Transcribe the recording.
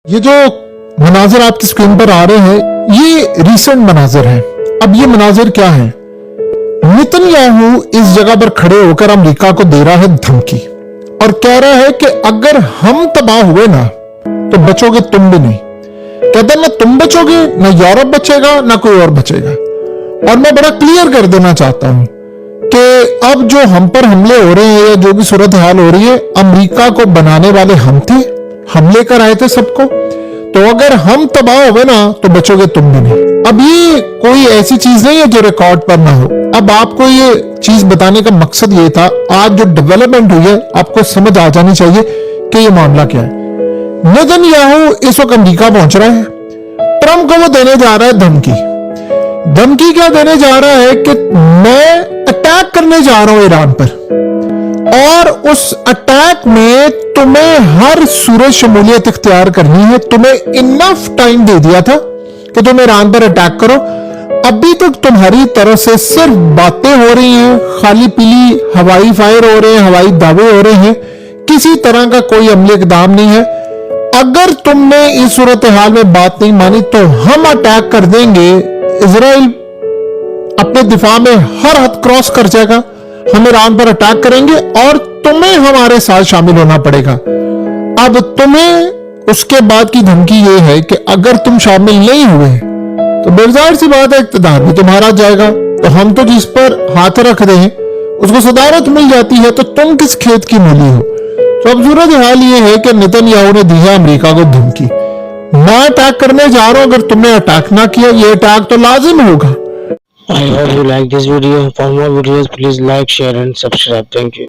یہ جو مناظر آپ کی اسکرین پر آ رہے ہیں یہ ریسنٹ مناظر ہیں. اب یہ مناظر کیا ہیں؟ نیتن یاہو اس جگہ پر کھڑے ہو کر امریکہ کو دے رہا ہے دھمکی اور کہہ رہا ہے کہ اگر ہم تباہ ہوئے نا تو بچو گے تم بھی نہیں. کہتا ہے نہ تم بچو گے نہ یورپ بچے گا نہ کوئی اور بچے گا. اور میں بڑا کلیئر کر دینا چاہتا ہوں کہ اب جو ہم پر حملے ہو رہے ہیں یا جو بھی صورتحال ہو رہی ہے امریکہ کو بنانے والے ہم تھے, ہم لے کر آئے تھے سب کو. تو اگر ہم تباہ ہوئے نا تو بچو گے تم بھی نہیں. اب یہ کوئی ایسی چیز نہیں ہے جو ریکارڈ پر نہ ہو. اب آپ کو یہ چیز بتانے کا مقصد یہ تھا, آج جو ڈیولپمنٹ ہوئی ہے آپ کو سمجھ آ جانی چاہیے کہ یہ معاملہ کیا ہے. نیتن یاہو اس وقت امریکہ پہنچ رہا ہے, ٹرمپ کو وہ دینے جا رہا ہے دھمکی. دھمکی کیا دینے جا رہا ہے کہ میں اٹیک کرنے جا رہا ہوں ایران پر, اور اس اٹیک میں تمہیں ہر صورت شمولیت اختیار کرنی ہے. تمہیں انف ٹائم دے دیا تھا کہ تم ایران پر اٹیک کرو. ابھی تک تمہاری طرف سے صرف باتیں ہو رہی ہیں, خالی پیلی ہوائی فائر ہو رہے ہیں, ہوائی دعوے ہو رہے ہیں, کسی طرح کا کوئی عملی اقدام نہیں ہے. اگر تم نے اس صورتحال میں بات نہیں مانی تو ہم اٹیک کر دیں گے. اسرائیل اپنے دفاع میں ہر حد کراس کر جائے گا, ہم ایران پر اٹیک کریں گے اور تمہیں ہمارے ساتھ شامل ہونا پڑے گا. اب تمہیں اس کے بعد کی دھمکی یہ ہے کہ اگر تم شامل نہیں ہوئے تو بظاہر سی بات ہے اقتدار بھی تمہارا جائے گا. تو ہم تو جس پر ہاتھ رکھ دیں اس کو صدارت مل جاتی ہے, تو تم کس کھیت کی مولی ہو. تو اب صورتحال یہ ہے کہ نیتن یاہو نے دی ہے امریکہ کو دھمکی, میں اٹیک کرنے جا رہا ہوں, اگر تم نے اٹیک نہ کیا یہ اٹیک تو لازم ہوگا. I hope you like this video. For more videos, please like, share and subscribe. Thank you.